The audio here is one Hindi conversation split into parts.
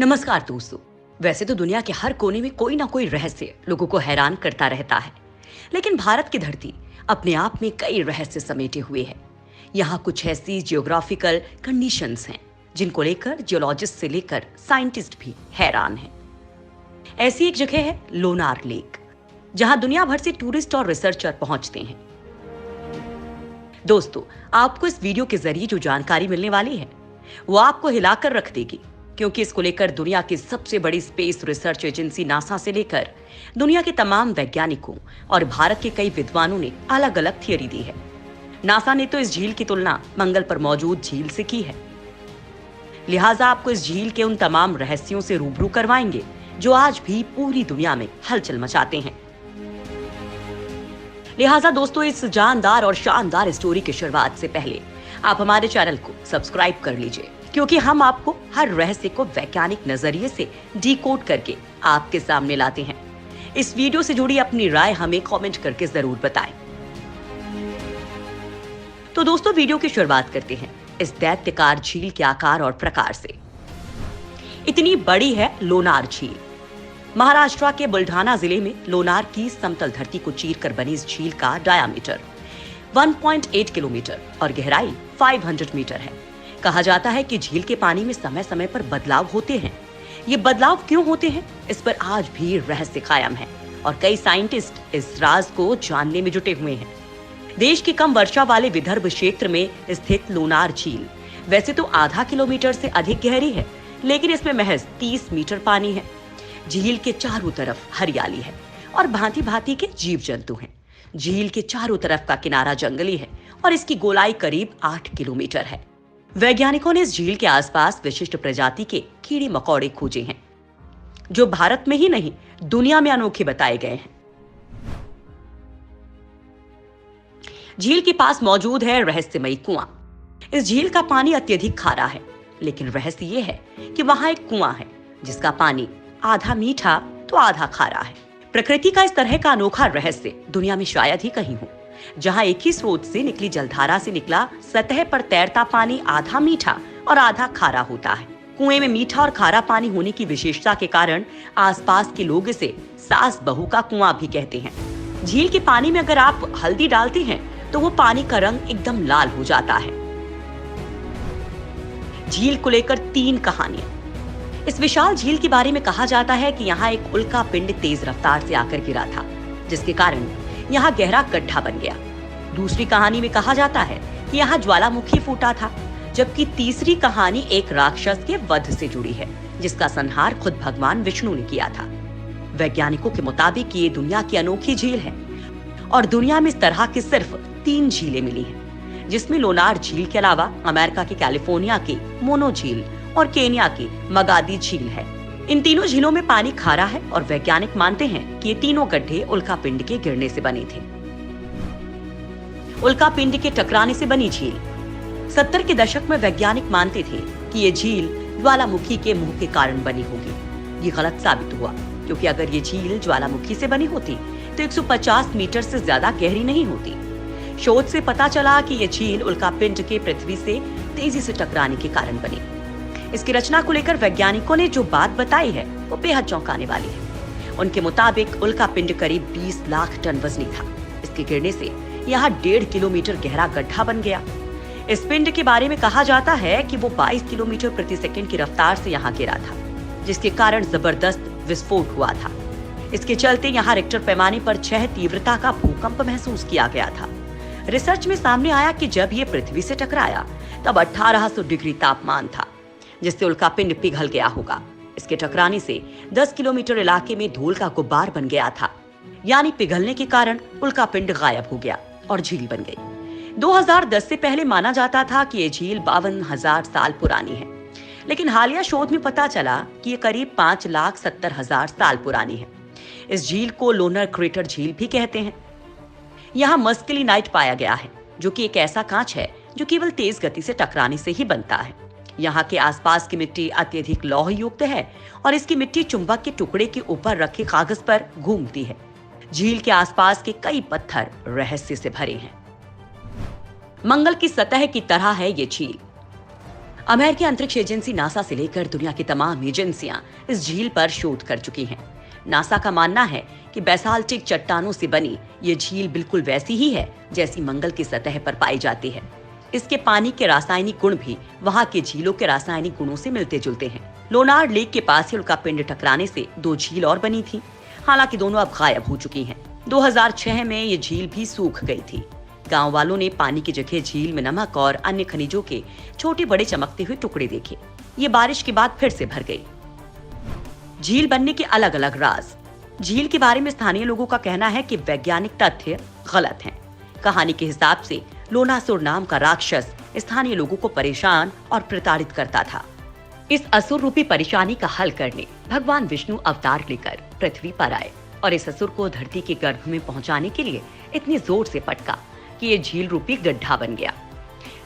नमस्कार दोस्तों। वैसे तो दुनिया के हर कोने में कोई ना कोई रहस्य लोगों को हैरान करता रहता है, लेकिन भारत की धरती अपने आप में कई रहस्य समेटे हुए है। यहाँ कुछ ऐसी जियोग्राफिकल कंडीशंस हैं जिनको लेकर जियोलॉजिस्ट से लेकर साइंटिस्ट भी हैरान हैं। ऐसी एक जगह है लोनार लेक, जहां दुनिया भर से टूरिस्ट और रिसर्चर पहुंचते हैं। दोस्तों, आपको इस वीडियो के जरिए जो जानकारी मिलने वाली है वो आपको हिलाकर रख देगी, क्योंकि इसको लेकर दुनिया की सबसे बड़ी स्पेस रिसर्च एजेंसी नासा से लेकर दुनिया के तमाम वैज्ञानिकों और भारत के कई विद्वानों ने अलग अलग थियरी दी है। नासा ने तो इस झील की तुलना मंगल पर मौजूद झील से की है, लिहाजा आपको इस झील के उन तमाम रहस्यों से रूबरू करवाएंगे जो आज भी पूरी दुनिया में हलचल मचाते हैं। लिहाजा दोस्तों, इस जानदार और शानदार स्टोरी की शुरुआत से पहले आप हमारे चैनल को सब्सक्राइब कर लीजिए, क्योंकि हम आपको हर रहस्य को वैज्ञानिक नजरिए से डिकोड करके आपके सामने लाते हैं। इस वीडियो से जुड़ी अपनी राय हमें कमेंट करके जरूर बताएं। तो दोस्तों, वीडियो की शुरुआत करते हैं इस दैत्यकार झील के आकार और प्रकार से। इतनी बड़ी है लोनार झील। महाराष्ट्र के बुल्ढाना जिले में लोनार की समतल धरती को चीरकर बनी इस झील का डायामीटर 1.8 किलोमीटर और गहराई 500 मीटर है। कहा जाता है कि झील के पानी में समय समय पर बदलाव होते हैं। ये बदलाव क्यों होते हैं, इस पर आज भी रहस्य कायम है और कई साइंटिस्ट इस राज को जानने में जुटे हुए हैं। देश की कम वर्षा वाले विदर्भ क्षेत्र में स्थित लोनार झील वैसे तो आधा किलोमीटर से अधिक गहरी है, लेकिन इसमें महज 30 मीटर पानी है। झील के चारों तरफ हरियाली है और भांति भांति के जीव जंतु हैं। झील के चारों तरफ का किनारा जंगली है और इसकी गोलाई करीब 8 किलोमीटर है। वैज्ञानिकों ने इस झील के आसपास विशिष्ट प्रजाति के कीड़े मकोड़े खोजे हैं, जो भारत में ही नहीं दुनिया में अनोखे बताए गए हैं। झील के पास मौजूद है रहस्यमयी कुआं। इस झील का पानी अत्यधिक खारा है, लेकिन रहस्य ये है कि वहां एक कुआं है जिसका पानी आधा मीठा तो आधा खारा है। प्रकृति का इस तरह का अनोखा रहस्य दुनिया में शायद ही कहीं हो, जहां एक ही स्रोत से निकली जलधारा से निकला सतह पर तैरता पानी आधा मीठा और आधा खारा होता है। कुएं में मीठा और खारा पानी होने की विशेषता के कारण आसपास के लोग इसे सास बहू का कुआं भी कहते हैं। झील के पानी में अगर आप हल्दी डालते हैं तो वो पानी का रंग एकदम लाल हो जाता है। झील को लेकर 3 कहानियां। इस विशाल झील के बारे में कहा जाता है कि यहाँ एक उल्का पिंड तेज रफ्तार से आकर गिरा था, जिसके कारण यहाँ गहरा गड्ढा बन गया। दूसरी कहानी में कहा जाता है कि यहाँ ज्वालामुखी फूटा था, जबकि तीसरी कहानी एक राक्षस के वध से जुड़ी है, जिसका संहार खुद भगवान विष्णु ने किया था। वैज्ञानिकों के मुताबिक ये दुनिया की अनोखी झील है और दुनिया में इस तरह की सिर्फ 3 झीलें मिली हैं, जिसमें लोनार झील के अलावा अमेरिका के कैलिफोर्निया की मोनो झील और केन्या की मगादी झील है। इन तीनों झीलों में पानी खारा है और वैज्ञानिक मानते हैं कि ये तीनों गड्ढे उल्का पिंड के गिरने से बने थे। उल्का पिंड के टकराने से बनी झील। 70 के दशक में वैज्ञानिक मानते थे कि ये झील ज्वालामुखी के मुंह के कारण बनी होगी। ये गलत साबित हुआ, क्योंकि अगर ये झील ज्वालामुखी से बनी होती तो 150 मीटर से ज्यादा गहरी नहीं होती। शोध से पता चला कि ये झील उल्का पिंड के पृथ्वी से तेजी से टकराने के कारण बनी। इसकी रचना को लेकर वैज्ञानिकों ने जो बात बताई है वो बेहद चौंकाने वाली है। उनके मुताबिक उल्का पिंड करीब 20 लाख टन वजनी था। इसके गिरने से यहाँ 1.5 किलोमीटर गहरा गड्ढा बन गया। इस पिंड के बारे में कहा जाता है कि वो 22 किलोमीटर प्रति सेकंड की रफ्तार से यहाँ गिरा था, जिसके कारण जबरदस्त विस्फोट हुआ था। इसके चलते यहाँ रिक्टर पैमाने पर 6 तीव्रता का भूकंप महसूस किया गया था। रिसर्च में सामने आया कि जब ये पृथ्वी से टकराया तब 1800 डिग्री तापमान था, जिससे उल्का पिंड पिघल गया होगा। इसके टकराने से 10 किलोमीटर इलाके में धूल का गुब्बार बन गया था, यानी पिघलने के कारण उल्का पिंड गायब हो गया और झील बन गई। 2010 से पहले माना जाता था कि ये झील 52,000 साल पुरानी है, लेकिन हालिया शोध में पता चला कि ये करीब 5,70,000 साल पुरानी है। इस झील को लोनर क्रेटर झील भी कहते हैं। यहाँ मस्केलिनाइट पाया गया है, जो कि एक ऐसा कांच है जो केवल तेज गति से टकराने से ही बनता है। यहाँ के आसपास की मिट्टी अत्यधिक लौह युक्त है और इसकी मिट्टी चुंबक के टुकड़े के ऊपर रखे कागज पर घूमती है। झील के आसपास के कई पत्थर रहस्य से भरे हैं। मंगल की सतह की तरह है ये झील। अमेरिकी अंतरिक्ष एजेंसी नासा से लेकर दुनिया की तमाम एजेंसियां इस झील पर शोध कर चुकी हैं। नासा का मानना है कि बेसाल्टिक चट्टानों से बनी ये झील बिल्कुल वैसी ही है जैसी मंगल की सतह पर पाई जाती है। इसके पानी के रासायनिक गुण भी वहाँ के झीलों के रासायनिक गुणों से मिलते जुलते हैं। लोनार्ड लेक के पास ही उल्का पिंड टकराने से 2 झील और बनी थी। हालांकि दोनों अब गायब हो चुकी हैं। 2006 में ये झील भी सूख गई थी। गांव वालों ने पानी की जगह झील में नमक और अन्य खनिजों के छोटे बड़े चमकते हुए टुकड़े देखे। ये बारिश के बाद फिर से भर गई। झील बनने के अलग अलग राज। झील के बारे में स्थानीय लोगों का कहना है कि वैज्ञानिक तथ्य गलत हैं। कहानी के हिसाब से लोनासुर नाम का राक्षस स्थानीय लोगों को परेशान और प्रताड़ित करता था। इस असुर रूपी परेशानी का हल करने भगवान विष्णु अवतार लेकर पृथ्वी पर आए और इस असुर को धरती के गर्भ में पहुंचाने के लिए इतने जोर से पटका कि ये झील रूपी गड्ढा बन गया।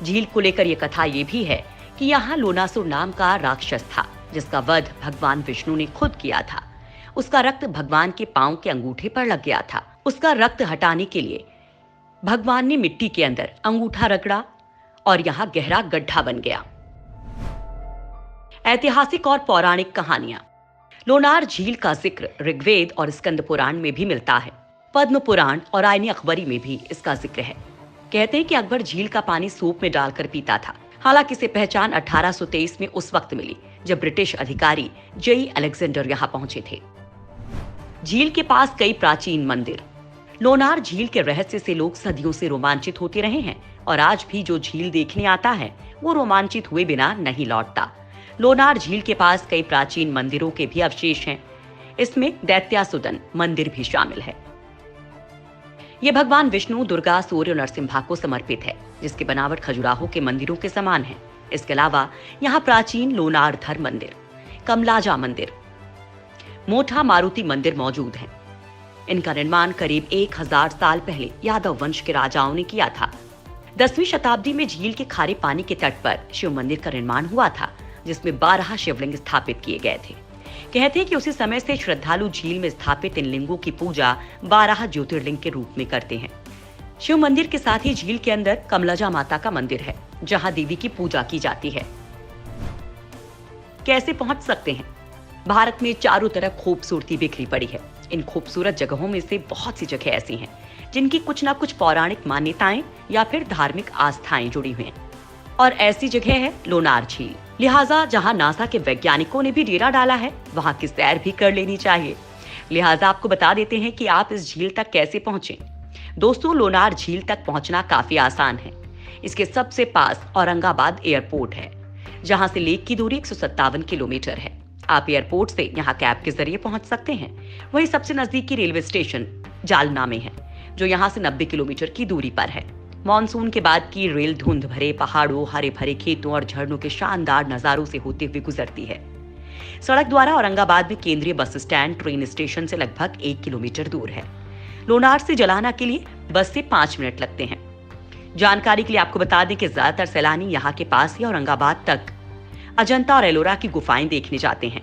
झील को लेकर ये कथा ये भी है कि यहाँ लोनासुर नाम का राक्षस था जिसका वध भगवान विष्णु ने खुद किया था। उसका रक्त भगवान के पांव के अंगूठे पर लग गया था। उसका रक्त हटाने के लिए भगवान ने मिट्टी के अंदर अंगूठा रगड़ा और यहाँ गहरा गड्ढा बन गया। ऐतिहासिक और पौराणिक कहानियां। लोनार झील का जिक्र ऋग्वेद और स्कंद पुराण में भी मिलता है। पद्म पुराण और आईनी अकबरी में भी इसका जिक्र है। कहते हैं कि अकबर झील का पानी सूप में डालकर पीता था। हालांकि इसे पहचान 1823 में उस वक्त मिली जब ब्रिटिश अधिकारी जेई अलेक्जेंडर यहाँ पहुंचे थे। झील के पास कई प्राचीन मंदिर। लोनार झील के रहस्य से लोग सदियों से रोमांचित होते रहे हैं और आज भी जो झील देखने आता है वो रोमांचित हुए बिना नहीं लौटता। लोनार झील के पास कई प्राचीन मंदिरों के भी अवशेष हैं। इसमें दैत्यासुदन मंदिर भी शामिल है। ये भगवान विष्णु, दुर्गा, सूर्य और नरसिम्हा को समर्पित है, जिसकी बनावट खजुराहो के मंदिरों के समान है। इसके अलावा यहाँ प्राचीन लोनारधर मंदिर, कमलाजा मंदिर, मोठा मारुति मंदिर मौजूद है। इनका निर्माण करीब 1000 साल पहले यादव वंश के राजाओं ने किया था। 10वीं शताब्दी में झील के खारे पानी के तट पर शिव मंदिर का निर्माण हुआ था, जिसमें 12 शिवलिंग स्थापित किए गए थे। कहते हैं कि उसी समय से श्रद्धालु झील में स्थापित इन लिंगों की पूजा 12 ज्योतिर्लिंग के रूप में करते हैं। शिव मंदिर के साथ ही झील के अंदर कमलजा माता का मंदिर है, जहां देवी की पूजा की जाती है। कैसे पहुंच सकते हैं? भारत में चारों तरफ खूबसूरती बिखरी पड़ी है। इन खूबसूरत जगहों में से बहुत सी जगह ऐसी हैं जिनकी कुछ न कुछ पौराणिक मान्यताएं या फिर धार्मिक आस्थाएं जुड़ी हुई हैं। और ऐसी जगह है लोनार झील। लिहाजा जहां नासा के वैज्ञानिकों ने भी डेरा डाला है, वहां की सैर भी कर लेनी चाहिए। लिहाजा आपको बता देते हैं कि आप इस झील तक कैसे पहुंचे। दोस्तों, लोनार झील तक पहुंचना काफी आसान है। इसके सबसे पास औरंगाबाद एयरपोर्ट है, जहां से लेक की दूरी 157 किलोमीटर है। आप एयरपोर्ट से यहाँ कैब के जरिए पहुंच सकते हैं। वही सबसे नजदीकी रेलवे स्टेशन जालना में है, जो यहाँ से 90 किलोमीटर की दूरी पर है। मॉनसून के बाद की रेल धुंध भरे पहाड़ों, हरे भरे खेतों और झरनों के शानदार नजारों से होते हुए गुजरती है। सड़क द्वारा औरंगाबाद में केंद्रीय बस स्टैंड ट्रेन स्टेशन से लगभग 1 किलोमीटर दूर है। लोनार से जलाना के लिए बस से 5 मिनट लगते हैं। जानकारी के लिए आपको बता दें कि ज्यादातर सैलानी यहाँ के पास ही औरंगाबाद तक अजंता और एलोरा की गुफाएं देखने जाते हैं।